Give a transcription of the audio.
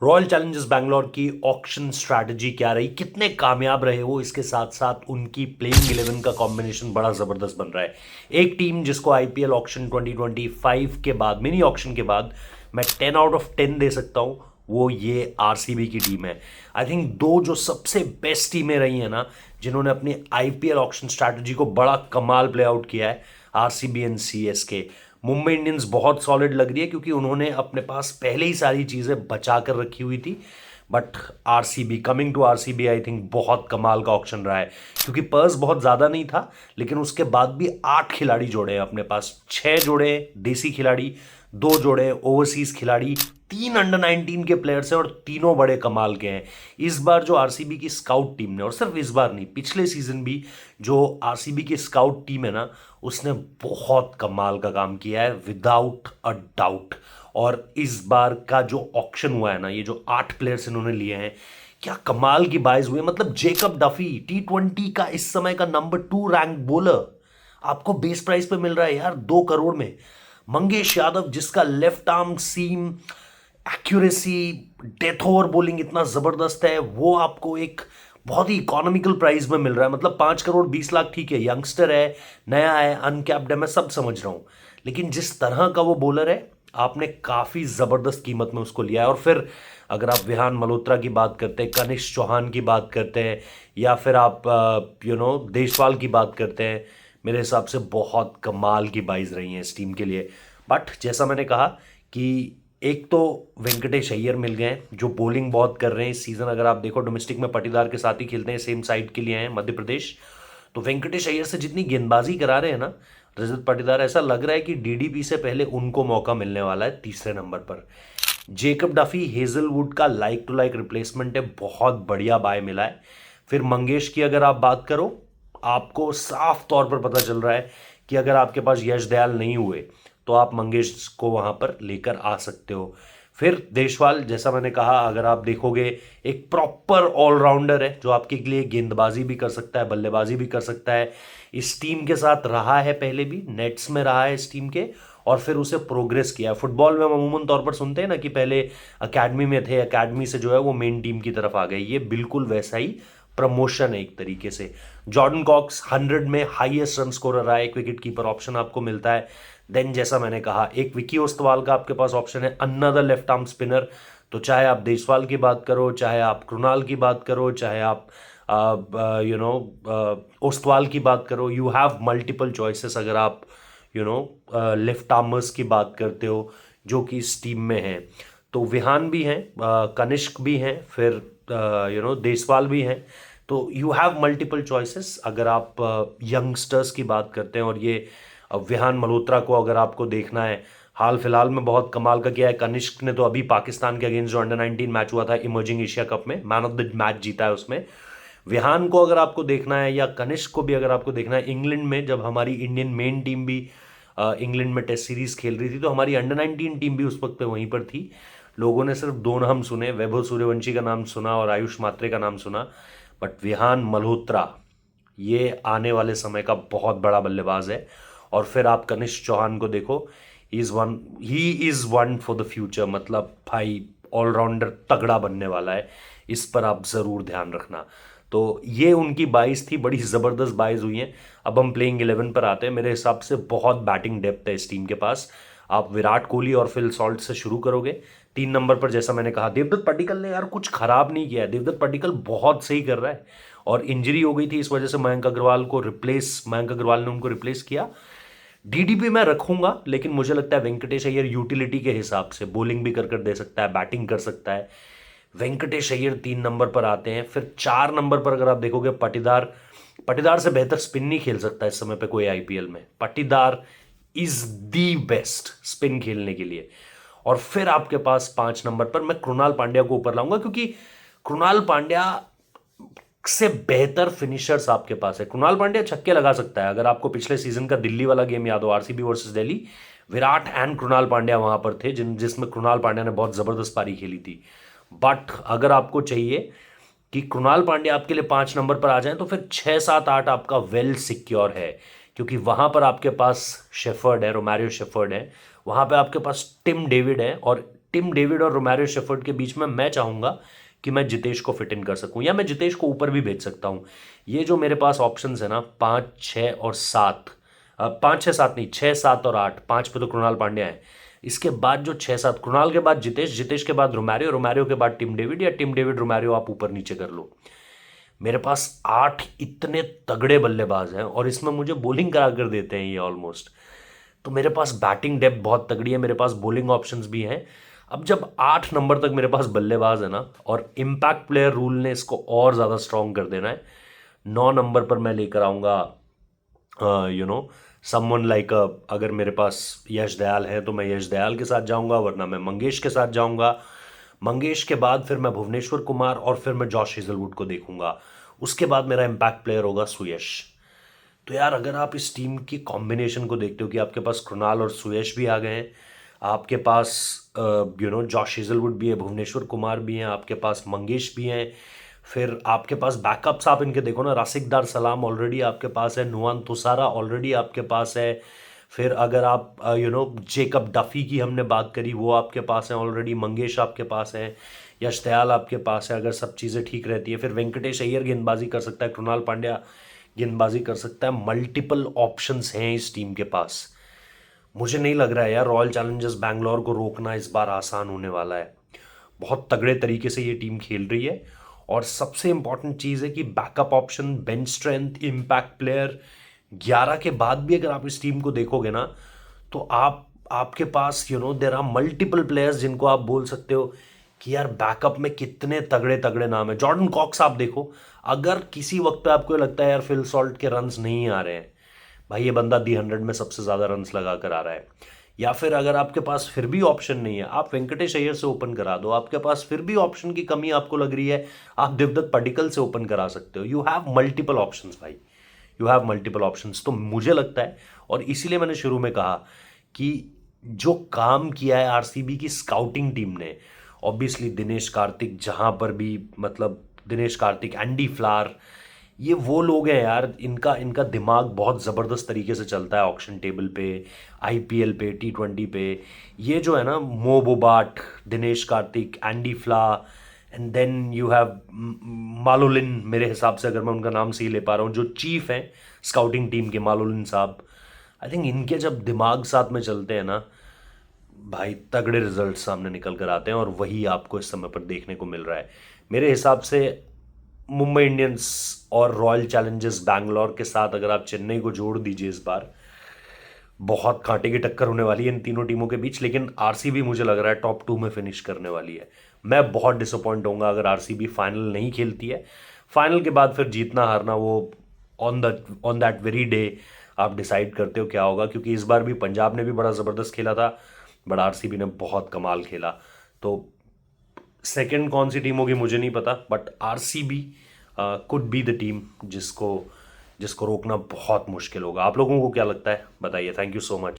Royal Challengers Bangalore की auction strategy क्या रही, कितने कामयाब रहे वो, इसके साथ साथ उनकी प्लेइंग 11 का कॉम्बिनेशन बड़ा जबरदस्त बन रहा है। एक टीम जिसको आईपीएल ऑक्शन 2025 के बाद, मिनी ऑक्शन के बाद, मैं 10 आउट ऑफ 10 दे सकता हूं, वो ये आरसीबी की टीम है। आई थिंक दो जो सबसे बेस्ट टीमें रही हैं ना, जिन्होंने अपनी आईपीएल ऑक्शन स्ट्रैटेजी को बड़ा कमाल प्ले आउट किया है, RCB and CSK. Mumbai Indians बहुत सॉलिड लग रही है क्योंकि उन्होंने अपने पास पहले ही सारी चीज़ें बचा कर रखी हुई थी। But RCB, coming to RCB, I think बहुत कमाल का ऑक्शन रहा है क्योंकि पर्स बहुत ज़्यादा नहीं था, लेकिन उसके बाद भी 8 खिलाड़ी जोड़े हैं अपने पास। 6 जोड़े देसी खिलाड़ी, 2 जोड़े ओवरसीज खिलाड़ी, 3 अंडर 19 के प्लेयर्स हैं और तीनों बड़े कमाल के हैं। इस बार जो आरसीबी की स्काउट टीम ने, और सिर्फ इस बार नहीं, पिछले सीजन भी जो आरसीबी की स्काउट टीम है ना, उसने बहुत कमाल का काम किया है विदाउट अ डाउट। और इस बार का जो ऑक्शन हुआ है ना, ये जो 8 प्लेयर्स इन्होंने लिए हैं, क्या कमाल की बाइज हुई है। मतलब जेकब डफी, T20 का इस समय का नंबर 2 रैंक बॉलर, आपको बेस प्राइस पे मिल रहा है यार 2 करोड़ में। मंगेश यादव, जिसका लेफ्ट आर्म सीम, एक्यूरेसी, डेथ ओवर बॉलिंग इतना जबरदस्त है, वो आपको एक बहुत ही इकोनॉमिकल प्राइस में मिल रहा है। मतलब 5 करोड़ 20 लाख, ठीक है, यंगस्टर है, नया है, अनकैप्ड है, मैं सब समझ रहा हूं, लेकिन जिस तरह का वो बॉलर है, आपने काफी जबरदस्त कीमत में उसको लिया है। और फिर अगर आप विहान मल्होत्रा की बात करते हैं, कनिष्क चौहान की बात करते हैं, या फिर आप देशवाल की बात करते हैं, मेरे हिसाब से बहुत कमाल की बाइज रही हैं इस टीम के लिए। बट जैसा मैंने कहा कि एक तो वेंकटेश अय्यर मिल गए हैं जो बॉलिंग बहुत कर रहे हैं इस सीजन। अगर आप देखो, डोमेस्टिक में पाटीदार के साथ ही खेलते हैं, सेम साइड के लिए हैं मध्य प्रदेश। तो वेंकटेश अय्यर से जितनी गेंदबाजी करा रहे हैं ना रजत पाटीदार, ऐसा लग रहा है कि डीडीपी से पहले उनको मौका मिलने वाला है तीसरे नंबर पर। जेकब डफी हेजलवुड का लाइक टू लाइक रिप्लेसमेंट है, बहुत बढ़िया बाय मिला है। फिर मंगेश की अगर आप बात करो, आपको साफ तौर पर पता चल रहा है कि अगर आपके पास यश दयाल नहीं हुए तो आप मंगेश को वहां पर लेकर आ सकते हो। फिर देशवाल, जैसा मैंने कहा, अगर आप देखोगे, एक प्रॉपर ऑलराउंडर है जो आपके लिए गेंदबाजी भी कर सकता है, बल्लेबाजी भी कर सकता है। इस टीम के साथ रहा है, पहले भी नेट्स में रहा है इस टीम के, और फिर उसे प्रोग्रेस किया। फुटबॉल में हम अमूमन तौर पर सुनते हैं ना कि पहले अकेडमी में थे, अकेडमी से जो है वो मेन टीम की तरफ आ गए, ये बिल्कुल वैसा ही प्रमोशन है एक तरीके से। जॉर्डन कॉक्स 100 में हाईएस्ट रन स्कोरर रहा है, एक विकेट कीपर ऑप्शन आपको मिलता है। देन जैसा मैंने कहा, एक विकी ओस्तवाल का आपके पास ऑप्शन है, अनदर लेफ्ट आर्म स्पिनर। तो चाहे आप देशवाल की बात करो, चाहे आप कृणाल की बात करो, चाहे आप ओस्तवाल की बात करो, यू हैव मल्टीपल चॉइसेस अगर आप लेफ्ट आर्मर्स की बात करते हो जो कि इस टीम में हैं। तो विहान भी हैं, कनिष्क भी हैं, फिर देसवाल भी हैं। तो यू हैव मल्टीपल चॉइसेस अगर आप यंगस्टर्स की बात करते हैं। और ये विहान मल्होत्रा को अगर आपको देखना है, हाल फिलहाल में बहुत कमाल का किया है। कनिष्क ने तो अभी पाकिस्तान के अगेंस्ट जो अंडर 19 मैच हुआ था इमर्जिंग एशिया कप में, मैन ऑफ द मैच जीता है उसमें। विहान को अगर आपको देखना है, या कनिष्क को भी अगर आपको देखना है, इंग्लैंड में जब हमारी इंडियन मेन टीम भी इंग्लैंड में टेस्ट सीरीज खेल रही थी, तो हमारी अंडर 19 टीम भी उस वक्त पे वहीं पर थी। लोगों ने सिर्फ 2 नाम सुने, वैभव सूर्यवंशी का नाम सुना और आयुष मात्रे का नाम सुना। बट विहान मल्होत्रा ये आने वाले समय का बहुत बड़ा बल्लेबाज है। और फिर आप कनिष्क चौहान को देखो, he is one for the future. मतलब भाई ऑलराउंडर तगड़ा बनने वाला है, इस पर आप ज़रूर ध्यान रखना। तो ये उनकी 22 थी, बड़ी ज़बरदस्त 22 हुई हैं। अब हम प्लेइंग 11 पर आते हैं। मेरे हिसाब से बहुत बैटिंग डेप्थ है इस टीम के पास। आप विराट कोहली और फिल सॉल्ट से शुरू करोगे। 3 नंबर पर जैसा मैंने कहा, देवदत्त पट्टिकल ने यार कुछ खराब नहीं किया है, देवदत्त पट्टिकल बहुत सही कर रहा है। और इंजरी हो गई थी, इस वजह से मयंक अग्रवाल ने उनको रिप्लेस किया। डीडीपी मैं रखूंगा, लेकिन मुझे लगता है वेंकटेश अय्यर यूटिलिटी के हिसाब से बॉलिंग भी कर दे सकता है, बैटिंग कर सकता है। वेंकटेश अय्यर 3 नंबर पर आते हैं। फिर 4 नंबर पर अगर आप देखोगे, पाटीदार। पाटीदार से बेहतर स्पिन नहीं खेल सकता इस समय पे कोई आईपीएल में। Patidar is the best spin खेलने के लिए। और फिर आपके पास 5 नंबर पर मैं कृणाल पांड्या को ऊपर लाऊंगा, क्योंकि कृणाल पांड्या से बेहतर फिनिशर्स आपके पास है। कृणाल पांड्या छक्के लगा सकता है। अगर आपको पिछले सीजन का दिल्ली वाला गेम याद हो, RCB versus Delhi, Virat and Krunal Pandya वहां पर थे, जिसमें कृणाल पांड्या ने बहुत जबरदस्त पारी खेली थी। बट अगर आपको चाहिए कि कृणाल पांड्या आपके लिए 5 नंबर पर आ जाए, तो फिर 6 7 8 आपका वेल सिक्योर है, क्योंकि वहां पर आपके पास शेफर्ड है, रोमारियो शेफर्ड है। वहां पे आपके पास टिम डेविड है, और टिम डेविड और रोमारियो शेफर्ड के बीच में मैं चाहूंगा कि मैं जितेश को फिट इन कर सकूं, या मैं जितेश को ऊपर भी भेज सकता हूं। ये जो मेरे पास ऑप्शंस है ना, 5, 6 और 7, 5, 6, 7 नहीं, 6, 7 और 8, 5 पे तो कृणाल पांड्या है। इसके बाद जो 6, 7, कृणाल के बाद जितेश, जितेश के बाद रोमारियो, रोमारियो के बाद टिम डेविड, या टिम डेविड रोमारियो आप ऊपर नीचे कर लो। मेरे पास 8 इतने तगड़े बल्लेबाज हैं, और इसमें मुझे बॉलिंग करा कर देते हैं ये ऑलमोस्ट। तो मेरे पास बैटिंग डेप्थ बहुत तगड़ी है, मेरे पास बॉलिंग ऑप्शंस भी हैं। अब जब 8 नंबर तक मेरे पास बल्लेबाज है ना, और इम्पैक्ट प्लेयर रूल ने इसको और ज़्यादा स्ट्रॉन्ग कर देना है, 9 नंबर पर मैं लेकर आऊँगा समवन लाइक, अगर मेरे पास यश दयाल है तो मैं यश दयाल के साथ जाऊंगा, वरना मैं मंगेश के साथ जाऊंगा। मंगेश के बाद फिर मैं भुवनेश्वर कुमार, और फिर मैं जॉश हेजलवुड को देखूंगा। उसके बाद मेरा इम्पैक्ट प्लेयर होगा सुयश। तो यार अगर आप इस टीम की कॉम्बिनेशन को देखते हो कि आपके पास कृणाल और सुयश भी आ गए हैं, आपके पास जॉश हेजलवुड भी है, भुवनेश्वर कुमार भी हैं, आपके पास मंगेश भी हैं, फिर आपके पास बैकअप्स आप इनके देखो ना, रासिक दार सलाम ऑलरेडी आपके पास है, नुआन तुसारा ऑलरेडी आपके पास है, फिर अगर आप जेकब डफी की हमने बात करी, वो आपके पास है ऑलरेडी, मंगेश आपके पास है, यश दयाल आपके पास है अगर सब चीज़ें ठीक रहती है, फिर वेंकटेश अय्यर गेंदबाजी कर सकता है, कृणाल पांड्या गेंदबाजी कर सकता है। मल्टीपल ऑप्शंस हैं इस टीम के पास। मुझे नहीं लग रहा है यार रॉयल चैलेंजर्स बैंगलोर को रोकना इस बार आसान होने वाला है। बहुत तगड़े तरीके से ये टीम खेल रही है, और सबसे इंपॉर्टेंट चीज़ है कि backup option, bench strength, impact player, 11 के बाद भी अगर आप इस टीम को देखोगे ना, तो आपके पास देर आर मल्टीपल प्लेयर्स जिनको आप बोल सकते हो कि यार बैकअप में कितने तगड़े तगड़े नाम है। जॉर्डन कॉक्स आप देखो, अगर किसी वक्त पे आपको लगता है यार फिल सॉल्ट के रन्स नहीं आ रहे हैं, भाई ये बंदा दी 100 में सबसे ज़्यादा रन्स लगा कर आ रहा है। या फिर अगर आपके पास फिर भी ऑप्शन नहीं है, आप वेंकटेश अय्यर से ओपन करा दो, आपके पास फिर भी ऑप्शन की कमी आपको लग रही है, आप देवदत्त पडिक्कल से ओपन करा सकते हो। यू हैव मल्टीपल ऑप्शंस भाई, यू हैव मल्टीपल ऑप्शंस। तो मुझे लगता है, और इसीलिए मैंने शुरू में कहा कि जो काम किया है आरसीबी की स्काउटिंग टीम ने, ऑब्वियसली दिनेश कार्तिक, जहां पर भी मतलब दिनेश कार्तिक, एंडी फ्लावर, ये वो लोग हैं यार, इनका इनका दिमाग बहुत ज़बरदस्त तरीके से चलता है ऑक्शन टेबल पे, आईपीएल पे, T20 पे। ये जो है ना, Mo Bobat, Dinesh Karthik, Andy Flower, and then you have Malolan, मेरे हिसाब से अगर मैं उनका नाम सही ले पा रहा हूँ, जो चीफ हैं स्काउटिंग टीम के, मालोलिन साहब। आई थिंक इनके जब दिमाग साथ में चलते हैं ना भाई, तगड़े रिजल्ट सामने निकल कर आते हैं, और वही आपको इस समय पर देखने को मिल रहा है। मेरे हिसाब से मुंबई इंडियंस और रॉयल चैलेंजर्स बैंगलोर के साथ अगर आप चेन्नई को जोड़ दीजिए, इस बार बहुत कांटे की टक्कर होने वाली है इन तीनों टीमों के बीच। लेकिन आरसीबी मुझे लग रहा है टॉप 2 में फिनिश करने वाली है। मैं बहुत डिसअपॉइंट होऊंगा अगर आरसीबी फाइनल नहीं खेलती है। फाइनल के बाद फिर जीतना हारना वो ऑन दैट वेरी डे आप डिसाइड करते हो क्या होगा, क्योंकि इस बार भी पंजाब ने भी बड़ा ज़बरदस्त खेला था, बट आरसीबी ने बहुत कमाल खेला। तो सेकंड कौन सी टीम होगी मुझे नहीं पता, but RCB could be the team जिसको रोकना बहुत मुश्किल होगा। आप लोगों को क्या लगता है बताइए। Thank you so much.